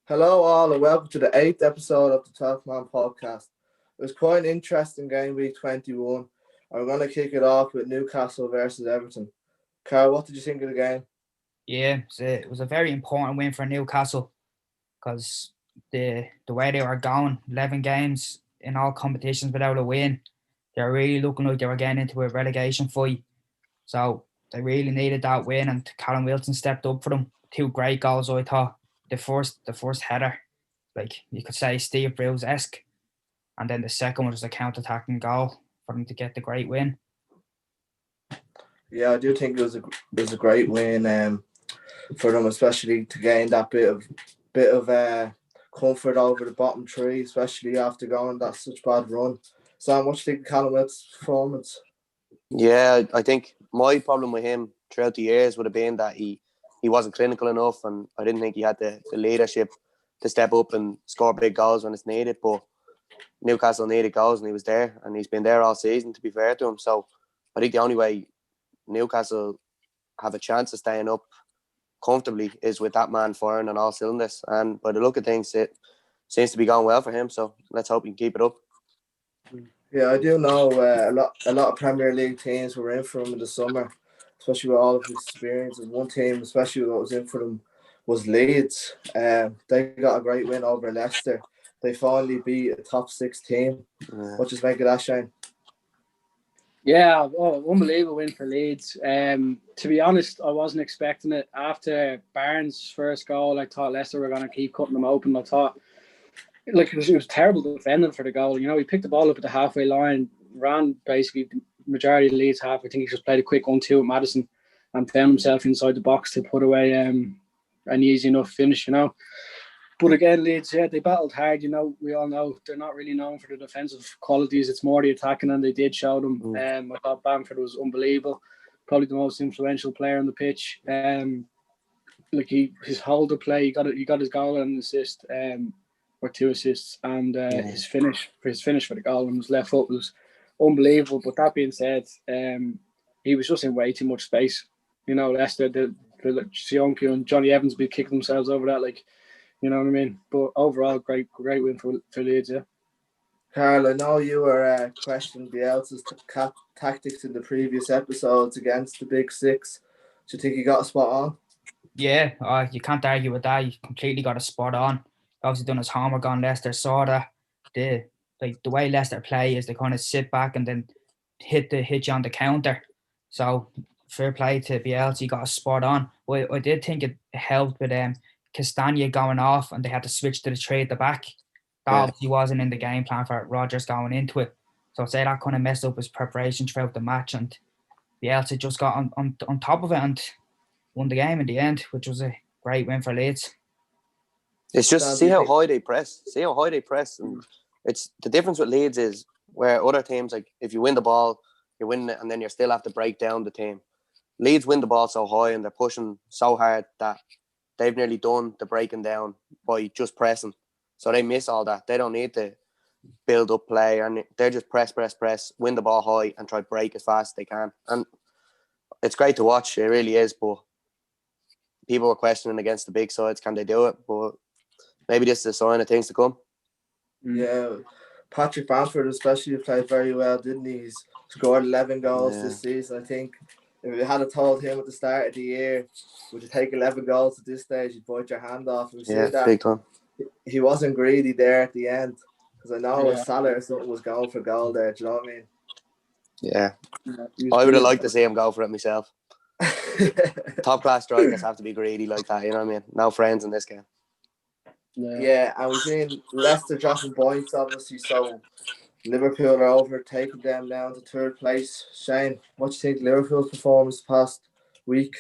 Hello, all, and welcome to the eighth episode of the 12th Man podcast. It was quite an interesting game week 21, and we're going to kick it off with Newcastle versus Everton. Carl, what did you think of the game? Yeah, it was a very important win for Newcastle because the way they were going, 11 games in all competitions without a win, they were really looking like they were getting into a relegation fight. So they really needed that win, and Callum Wilson stepped up for them. Two great goals, I thought. The first header, like you could say Steve Bruce-esque, and then the second one was a counter-attacking goal for them to get the great win. Yeah, I do think it was a great win for them, especially to gain that bit of comfort over the bottom three, especially after going that such bad run. Sam, what do you think of Callum Wilson's performance? Yeah, I think my problem with him throughout the years would have been that he wasn't clinical enough, and I didn't think he had the leadership to step up and score big goals when it's needed. But Newcastle needed goals, and he was there, and he's been there all season, to be fair to him. So I think the only way Newcastle have a chance of staying up comfortably is with that man firing on all cylinders. And by the look of things, it seems to be going well for him. So let's hope he can keep it up. Yeah, I do know a lot of Premier League teams were in for him in the summer, especially with all of his experience. And one team, especially that was in for them, was Leeds. They got a great win over Leicester. They finally beat a top six team. What just make it that, Shane? Yeah, unbelievable win for Leeds. To be honest, I wasn't expecting it. After Barnes' first goal, I thought Leicester were going to keep cutting them open. I thought it was terrible defending for the goal. You know, he picked the ball up at the halfway line, ran basically the majority of the Leeds half. I think he just played a quick 1-2 with Maddison and found himself inside the box to put away an easy enough finish, you know. But again, Leeds, yeah, they battled hard. You know, we all know they're not really known for the defensive qualities. It's more the attacking, and they did show them. I thought Bamford was unbelievable, probably the most influential player on the pitch. His holder play, he got his goal and an assist, or two assists, and his finish for the goal and his left foot was unbelievable. But that being said, he was just in way too much space. You know, Leicester, the Sionku and Johnny Evans be kicking themselves over that, like. You know what I mean? But overall, great win for Leeds, yeah. Carl, I know you were questioning Bielsa's tactics in the previous episodes against the Big Six. Do you think he got a spot on? Yeah, you can't argue with that. He completely got a spot on. Obviously done his homework on Leicester. Saw that the way Leicester play is they kind of sit back and then hit you on the counter. So fair play to Bielsa, he got a spot on. But I did think it helped with Castagna going off and they had to switch to the three at the back. That obviously wasn't in the game plan for Rodgers going into it. So I'd say that kind of messed up his preparation throughout the match, and Bielsa just got on top of it and won the game in the end, which was a great win for Leeds. It's just see how high they press. And it's the difference with Leeds is where other teams, like if you win the ball, you win it and then you still have to break down the team. Leeds win the ball so high and they're pushing so hard that they've nearly done the breaking down by just pressing. So they miss all that. They don't need to build up play, and they're just press, win the ball high and try to break as fast as they can. And it's great to watch. It really is. But people were questioning against the big sides, can they do it? But maybe this is a sign of things to come. Yeah. Patrick Bamford especially played very well, didn't he? He's scored 11 goals this season, I think. If we had told him at the start of the year, would you take 11 goals at this stage, you'd bite your hand off. And big time. He wasn't greedy there at the end, because I know Salah or something was going for goal there. Do you know what I mean? Yeah. I would have liked to see him go for it myself. Top class strikers have to be greedy like that, you know what I mean? No friends in this game. Yeah, and we've seen Leicester dropping points, obviously, so Liverpool are overtaking them now to third place. Shane, what do you think of Liverpool's performance past week?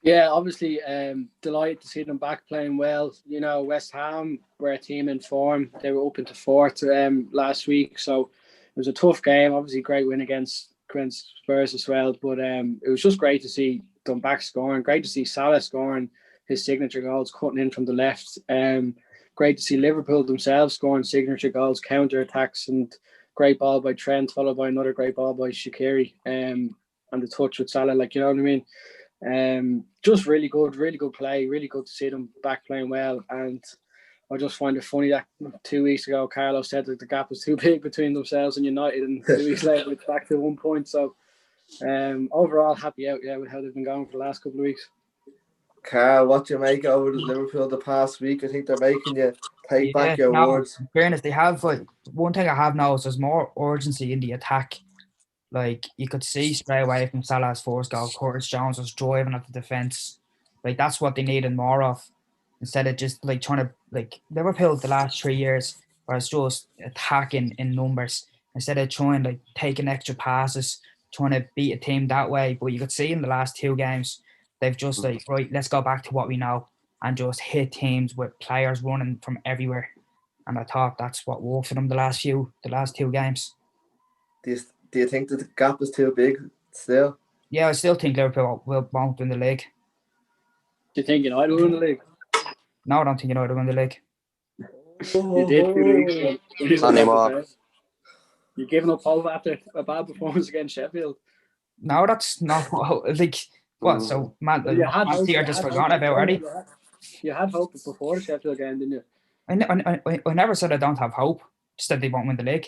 Yeah, obviously, delighted to see them back playing well. You know, West Ham were a team in form. They were up into fourth last week, so it was a tough game. Obviously, great win against Spurs as well. But it was just great to see them back scoring. Great to see Salah scoring his signature goals, cutting in from the left. Great to see Liverpool themselves scoring signature goals, counter attacks, and great ball by Trent, followed by another great ball by Shaqiri, and the touch with Salah. Like, you know what I mean? Just really good play. Really good to see them back playing well. And I just find it funny that 2 weeks ago, Carlo said that the gap was too big between themselves and United, and 2 weeks later it's back to 1 point. So overall, happy out with how they've been going for the last couple of weeks. Carl, what do you make over Liverpool the past week? I think they're making you take back your words. In fairness, they have. One thing I have noticed, there's more urgency in the attack. Like, you could see straight away from Salah's first goal, Curtis Jones was driving at the defence. Like, that's what they needed more of. Instead of just, like, trying to, like, Liverpool the last 3 years was just attacking in numbers. Instead of trying, like, taking extra passes, trying to beat a team that way. But you could see in the last 2 games, they've just, like, right, let's go back to what we know and just hit teams with players running from everywhere. And I thought that's what worked for them the last 2 games. Do you think that the gap is too big still? Yeah, I still think Liverpool won't win the league. Do you think United will win the league? No, I don't think United will win the league. You did 2 weeks ago. Not anymore. You're giving up hope after a bad performance against Sheffield. No, that's not like what. So man, you're just forgotten about already. You had hope before the Sheffield game, didn't you? I never said I don't have hope. Just that they won't win the league.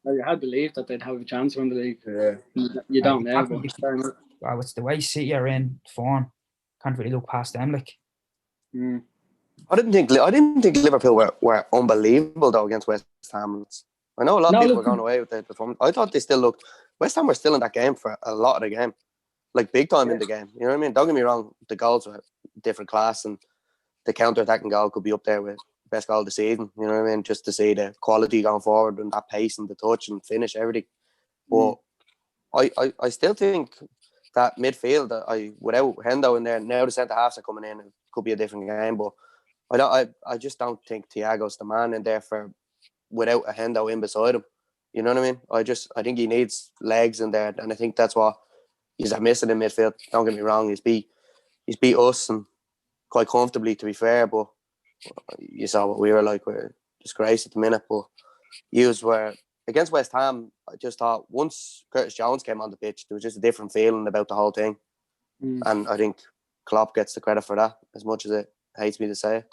Well, you had belief that they'd have a chance to win the league. Yeah. You don't know. Well, it's the way City are in form. Can't really look past them. Like, I didn't think Liverpool were unbelievable though against West Ham. I know a lot of people were going away with their performance. I thought they still looked. West Ham were still in that game for a lot of the game, like big time in the game. You know what I mean? Don't get me wrong. The goals were different class, and the counter-attacking goal could be up there with best goal of the season. You know what I mean? Just to see the quality going forward and that pace and the touch and finish, everything. But I still think that midfield, without Hendo in there, now the centre halves are coming in, it could be a different game. But I just don't think Thiago's the man in there without a Hendo in beside him. You know what I mean? I think he needs legs in there, and I think that's what he's missing in midfield. Don't get me wrong, he's beat us and quite comfortably, to be fair, but you saw what we were like. We're disgraced at the minute, but yous were against West Ham. I just thought once Curtis Jones came on the pitch, there was just a different feeling about the whole thing, and I think Klopp gets the credit for that, as much as it hates me to say it.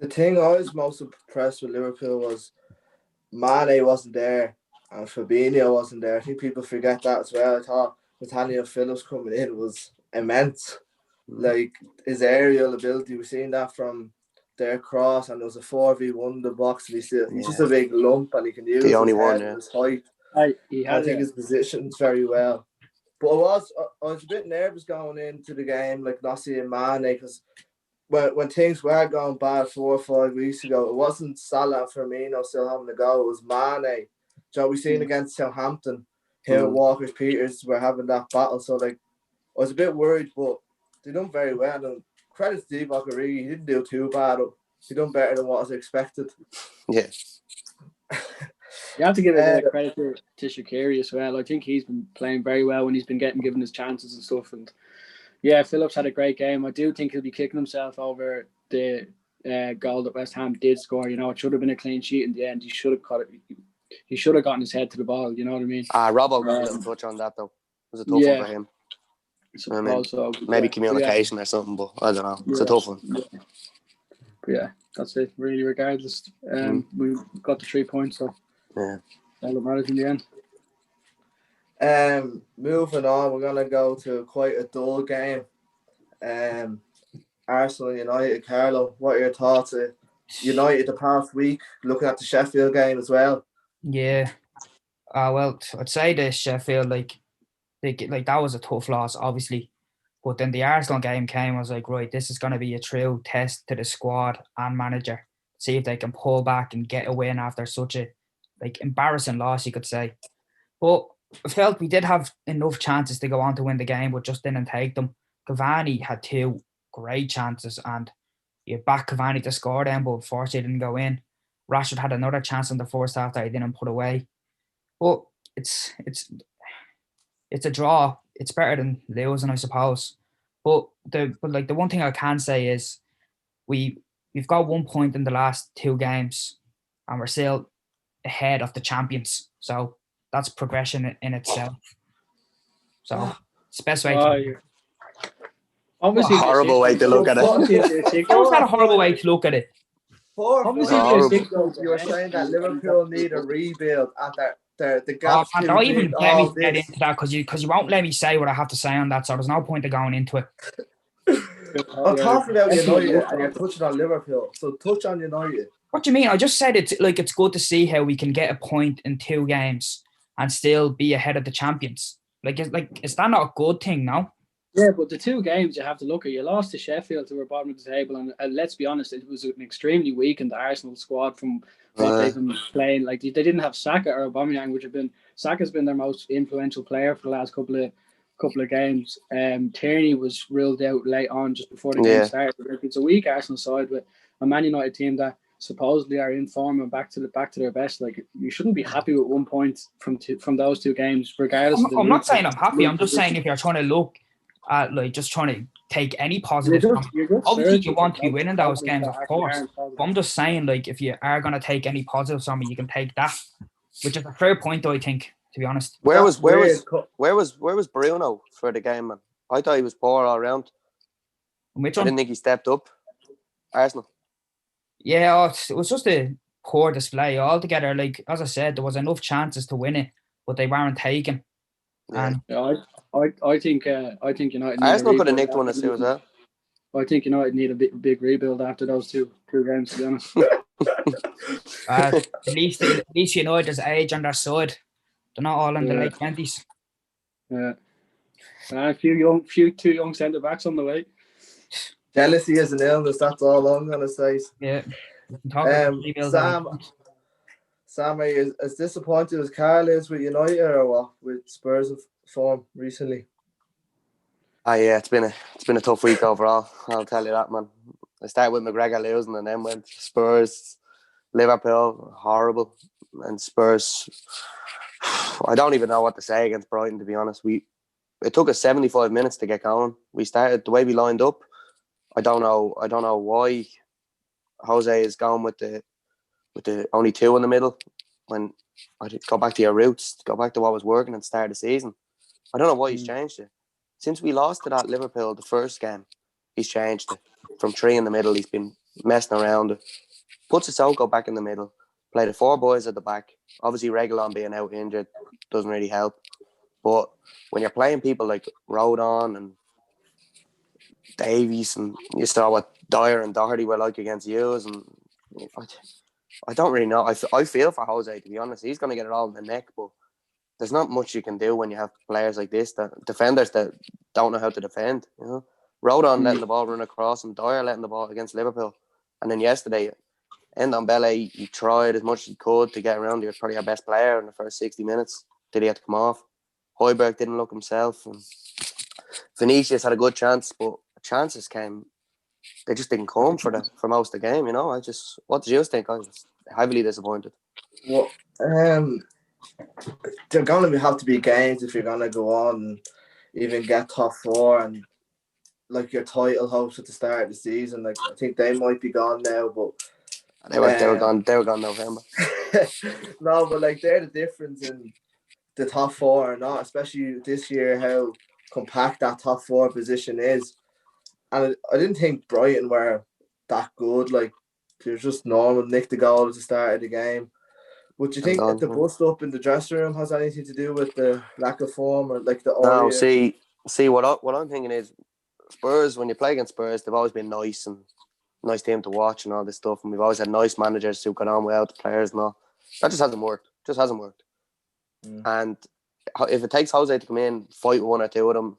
The thing I was most impressed with Liverpool was Mane wasn't there and Fabinho wasn't there. I think people forget that as well. I thought Nathaniel Phillips coming in was immense. Like, his aerial ability, we've seen that from their cross, and there was a 4v1 in the box, and he's just a big lump, and he can use his head and his height. I think his position's very well. But I was a bit nervous going into the game, like not seeing Mane, because when things were going bad 4 or 5 weeks ago, it wasn't Salah and Firmino still having to go, it was Mane. So we seen against Southampton, him and Walker-Peters were having that battle. So like, I was a bit worried, but they done very well. And credit to Divock Origi, he didn't do too bad. He done better than what was expected. Yeah. You have to give a bit of credit to Shaqiri as well. I think he's been playing very well when he's been getting given his chances and stuff. And yeah, Phillips had a great game. I do think he'll be kicking himself over the goal that West Ham did score. You know, it should have been a clean sheet in the end. He should have caught it. He should have gotten his head to the ball. You know what I mean? Robbo got a little touch on that though. It was a tough one for him. I mean, maybe communication or something, but I don't know. It's a tough one. But yeah, that's it. Really, regardless, we got the 3 points, so yeah, that matters in the end. Moving on, we're gonna go to quite a dull game. Arsenal United. Carlo, what are your thoughts of United the past week? Looking at the Sheffield game as well. Yeah. Well, I'd say the Sheffield, like that was a tough loss, obviously. But then the Arsenal game came, I was like, right, this is going to be a true test to the squad and manager. See if they can pull back and get a win after such a embarrassing loss, you could say. But I felt we did have enough chances to go on to win the game, but just didn't take them. Cavani had 2 great chances, and you backed Cavani to score them, but unfortunately didn't go in. Rashford had another chance in the first half that he didn't put away. But it's a draw. It's better than losing, I suppose. But the one thing I can say is we've got 1 point in the last 2 games, and we're still ahead of the champions. So that's progression in itself. So it's the best way to. Obviously, if you're Horrible way to look at it. Obviously, if you're sick, How's that a horrible way to look at it? obviously, if you're Horrible. sick, You were saying that Liverpool need a rebuild and the Oh, gaps and too don't big. even let me get into that because you won't let me say what I have to say on that. So there's no point of going into it. I'm talking about United and you're touching on Liverpool. So touch on United. What do you mean? I just said it's good to see how we can get a point in 2 games and still be ahead of the champions. Is that not a good thing now? Yeah, but the 2 games you have to look at, you lost to Sheffield, who were bottom of the table, and let's be honest, it was an extremely weakened Arsenal squad from what they've been playing. Like they didn't have Saka or Aubameyang, which have been Saka's been their most influential player for the last couple of games. Tierney was ruled out late on just before the game started. It's a weak Arsenal side with a Man United team that supposedly are in form and back to their best. Like you shouldn't be happy with 1 point from those 2 games, regardless. I'm not saying I'm happy. I'm just saying if you're trying to look at just trying to take any positives from it. Obviously you want to be winning those games, of course. But I'm just saying, if you are going to take any positives from it, you can take that, which is a fair point, I think, to be honest. Where was Bruno for the game, man? I thought he was poor all around. Which I one? didn't think he stepped up. Arsenal. Yeah, it was just a poor display altogether. Like as I said, there was enough chances to win it, but they weren't taken. Yeah. And I think United. Arsenal could have nicked one or two as well. I think United need a big rebuild after those two games, to be honest. at least United there's age on their side. They're not all in the late 20s. Yeah. A few 2 young centre backs on the way. Jealousy is an illness, that's all I'm gonna say. Yeah. Sam, are you as disappointed as Carl is with United or what? With Spurs' form recently? Yeah, it's been a tough week overall. I'll tell you that, man. I started with McGregor losing and then went Spurs, Liverpool, horrible, and Spurs. I don't even know what to say against Brighton, to be honest. It took us 75 minutes to get going. We started the way we lined up. I don't know why Jose is going with the only 2 in the middle when I go back to your roots, go back to what was working at the start of the season. I don't know why he's changed it. Since we lost to that Liverpool the first game, he's changed it. From 3 in the middle, he's been messing around it. Puts Sissoko back in the middle, play the 4 boys at the back. Obviously, Reguilon being out injured doesn't really help. But when you're playing people like Rodon and Davies, and you saw what Dyer and Doherty were like against Hughes, and I don't really know. I feel for Jose, to be honest. He's going to get it all in the neck, but there's not much you can do when you have players like this, that defenders that don't know how to defend. You know, Rodon letting the ball run across and Dyer letting the ball against Liverpool, and then yesterday, Ndombele, he tried as much as he could to get around. He was probably our best player in the first 60 minutes. Did he have to come off? Højbjerg didn't look himself. And Vinicius had a good chance, but chances came. They just didn't come for most of the game. You know, what did you think? I was heavily disappointed. Well, they're going to have to be games if you're going to go on and even get top 4 and like your title hopes at the start of the season. Like I think they might be gone now, but they were gone. They were gone November. No, but like they're the difference in the top 4 or not, especially this year how compact that top 4 position is. And I didn't think Brighton were that good. Like they're just normal. Nicked the goal at the start of the game. Would you think that the bust up in the dressing room has anything to do with the lack of form or like the aura? No, see what I'm thinking is Spurs, when you play against Spurs, they've always been nice team to watch and all this stuff, and we've always had nice managers who got on without the players and all. That just hasn't worked. And if it takes Jose to come in, fight with 1 or 2 of them,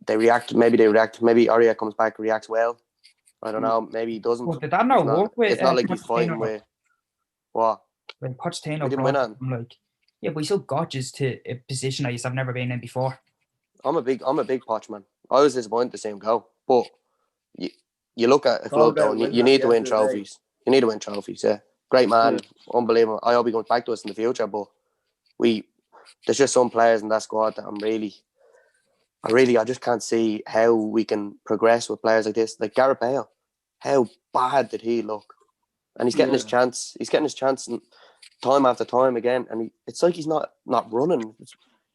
they react. Maybe Aria comes back, reacts well. I don't know. Maybe he doesn't. Well, did that not work with? It's not like he's fighting with what? When Pochettino didn't win on. Yeah, but he still got you to a position that I've never been in before. I'm a big Poch man. I was disappointed to see him go, but you look at you need to win trophies. You need to win trophies. Yeah, great man, unbelievable. I hope he comes back to us in the future. But there's just some players in that squad that I just can't see how we can progress with players like this. Like Gareth Bale, how bad did he look? And he's getting his chance. He's getting his chance time after time again, and it's like he's not running.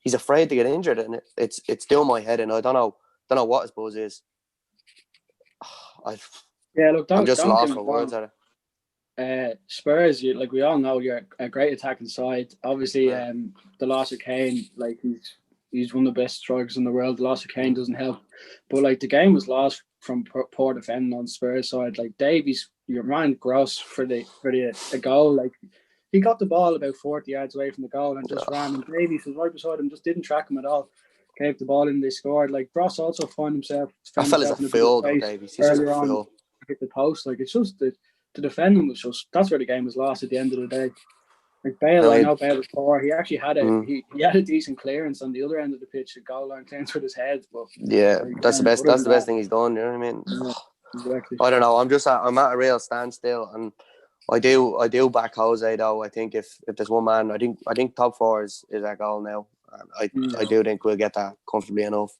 He's afraid to get injured, and it's doing my head in. I don't know don't know what his buzz is. Look, I'm just don't lost get for me words wrong. at it. Spurs, like we all know, you're a great attacking side. Obviously, the loss of Kane, like he's one of the best strikers in the world. The loss of Kane doesn't help, but like the game was lost from poor defending on Spurs side. Like Davies, your man Gross for the goal. Like he got the ball about 40 yards away from the goal and just ran, and Davies was right beside him, just didn't track him at all. Gave the ball in, they scored. Like Gross also found himself That fella's a in fool, though, Davies. He's just a earlier fool. on, hit the post. Like it's just the defend him was just, that's where the game was lost at the end of the day. Like Bale, I know Bale was poor. He actually had he had a decent clearance on the other end of the pitch, a goal line clearance with his head. But that's the best. That's the best thing he's done. You know what I mean? Yeah, exactly. I don't know. I'm at a real standstill, and I do back Jose though. I think if there's one man, I think top four is our goal now. And I do think we'll get that comfortably enough.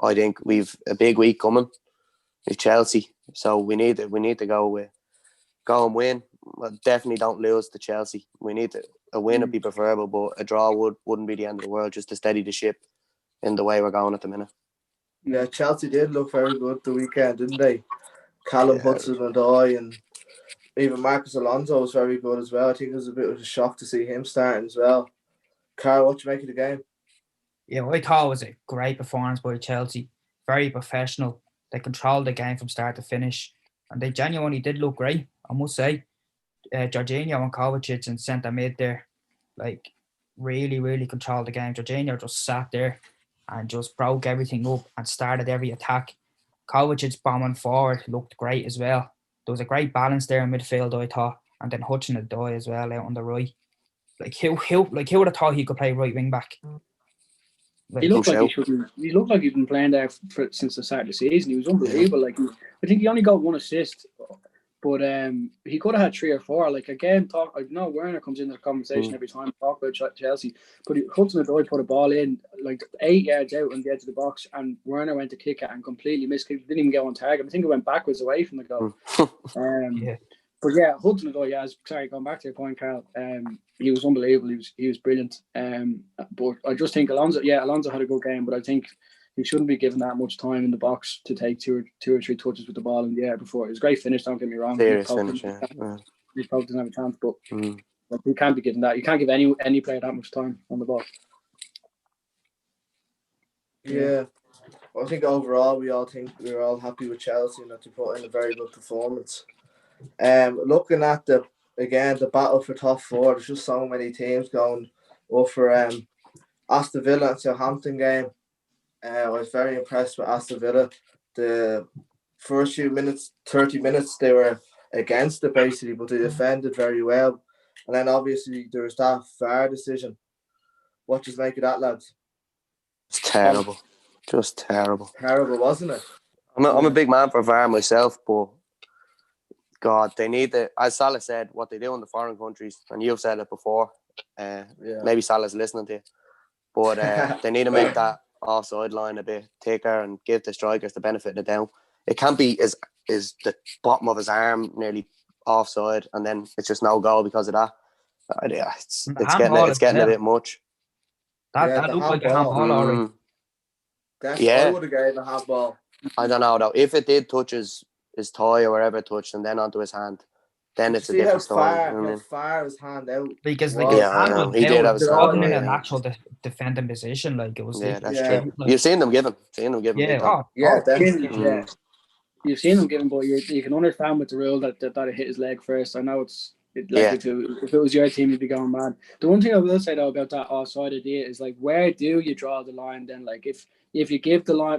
I think we've a big week coming with Chelsea, so we need to go and win. Well, definitely don't lose to Chelsea. We need a win would be preferable, but a draw wouldn't be the end of the world, just to steady the ship in the way we're going at the minute. Yeah, Chelsea did look very good the weekend, didn't they? Callum Hudson-Odoi and even Marcus Alonso was very good as well. I think it was a bit of a shock to see him starting as well. Carl, what you make of the game? Yeah, I thought it was a great performance by Chelsea. Very professional. They controlled the game from start to finish, and they genuinely did look great, I must say. Jorginho and Kovacic in centre mid there, like really, really controlled the game. Jorginho just sat there and just broke everything up and started every attack. Kovacic's bombing forward looked great as well. There was a great balance there in midfield, I thought, and then Hudson-Odoi as well out on the right. Like who would have thought he could play right wing back? Like, he looked like he shouldn't. He looked like he'd been playing there since the start of the season. He was unbelievable. Like I think he only got one assist, but he could have had 3 or 4. Like again, I know Werner comes into the conversation every time we talk about Chelsea, but Hudson-Odoi put a ball in like 8 yards out on the edge of the box, and Werner went to kick it and completely missed it. Didn't even get on target. I think it went backwards away from the goal. But yeah, Hudson-Odoi, sorry, going back to your point, Carl, he was unbelievable. He was brilliant. But I just think Alonso had a good game, but I think he shouldn't be given that much time in the box to take two or three touches with the ball in the air before. It was a great finish, don't get me wrong. Serious finish, He probably doesn't have a chance, but he can't be given that. You can't give any player that much time on the ball. Yeah. I think overall we were all happy with Chelsea and that they put in a very good performance. Looking at the battle for top 4, there's just so many teams going up for Aston Villa and Southampton game. I was very impressed with Aston Villa. The first few minutes, 30 minutes, they were against it basically, but they defended very well. And then obviously there was that VAR decision. What does make of that, lads? It's terrible. Just terrible. Terrible, wasn't it? I'm a big man for VAR myself, but God, they need to, as Salah said, what they do in the foreign countries, and you've said it before. Maybe Salah's listening to you, but they need to make that offside line a bit thicker and give the strikers the benefit of the doubt. It can't be is the bottom of his arm nearly offside, and then it's just no goal because of that. It's getting a bit much. That looked like a handball, already. I would have given a handball. I don't know though. If it did touch his thigh or wherever it touched, and then onto his hand, then it's a different story. How far his hand out? Because his hand was he did have his hand in an actual defending position. Like it was. Yeah, that's true. You've seen them give him. Definitely. You've seen them give him, but you can understand with the rule that it hit his leg first. I know if it was your team, you'd be going mad. The one thing I will say though about that offside idea is like, where do you draw the line then? Like if you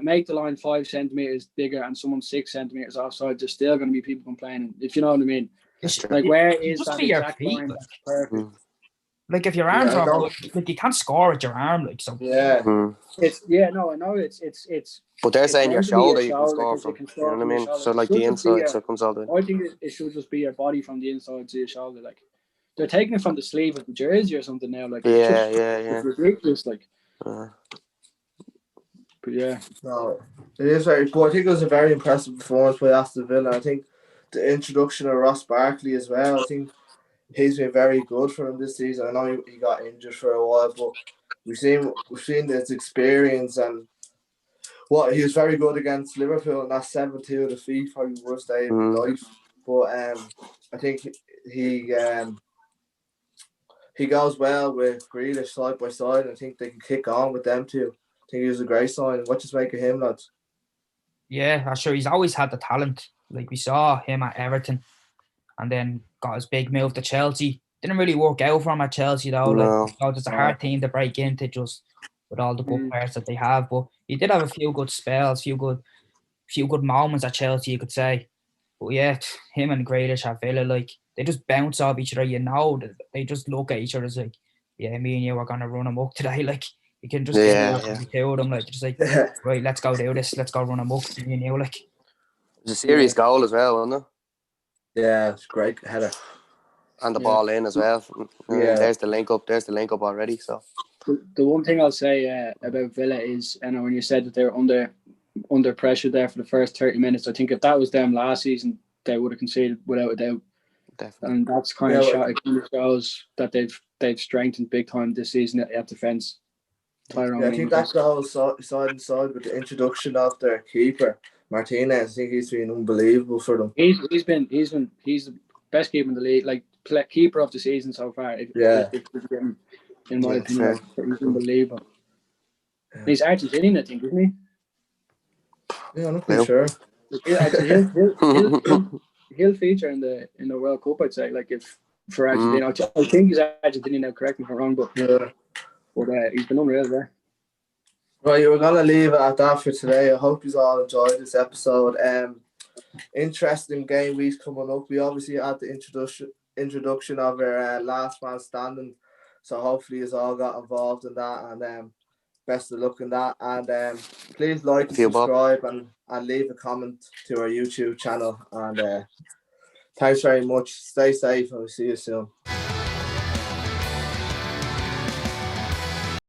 make the line 5 centimeters bigger and someone's 6 centimeters offside, there's still going to be people complaining. If you know what I mean. Like where is that exact line? That's perfect. Like if your arms are like you can't score with your arm, like so. Yeah. I know it's. But they're saying your shoulder you can score from. You know what I mean? So like the inside, so it comes out. I think it should just be your body from the inside to your shoulder. Like they're taking it from the sleeve of the jersey or something now. Like it's ridiculous. Like. But yeah. No, it is very cool. I think it was a very impressive performance by Aston Villa. I think the introduction of Ross Barkley as well. I think he's been very good for him this season. I know he got injured for a while, but we've seen his experience, and what he was very good against Liverpool in that 7-2 defeat, probably the worst day of his life. But I think he goes well with Grealish side by side. I think they can kick on with them too. I think he was a great sign. What just make of him, lads? Yeah, I'm sure he's always had the talent. Like we saw him at Everton, and then got his big move to Chelsea. Didn't really work out for him at Chelsea though. No. Like, it's a hard team to break into just with all the good players that they have. But he did have a few good spells, few good moments at Chelsea, you could say. But yeah, him and Grealish at Villa, like they just bounce off each other. You know, they just look at each other as like, yeah, me and you are gonna run amok today. Like you can just tell the two of them, like just like, right, let's go do this. Let's go run amok. Me and you, like. It was a serious goal as well, wasn't it? Yeah, it's great header. And the ball in as well. Yeah. There's the link up. There's the link up already. So the one thing I'll say about Villa is, when you said that they were under pressure there for the first 30 minutes, I think if that was them last season, they would have conceded without a doubt. Definitely. And that's kind of shows that they've strengthened big time this season at defence. I think that goes side and side with the introduction of their keeper Martinez. I think he's been unbelievable for them. He's the best keeper in the league, like keeper of the season so far. In my opinion, he's unbelievable. Yeah. He's Argentinian, I think, isn't he? Yeah, I'm not pretty sure. He'll feature in the World Cup, I'd say. Like if for Argentina, I think he's Argentinian now. Correct me if I'm wrong, but he's been unreal there. Right, we're gonna leave it at that for today. I hope you all enjoyed this episode. Interesting game weeks coming up. We obviously had the introduction of our last man standing, so hopefully you all got involved in that, and best of luck in that. And please like and subscribe and leave a comment to our YouTube channel. And thanks very much. Stay safe, and we'll see you soon.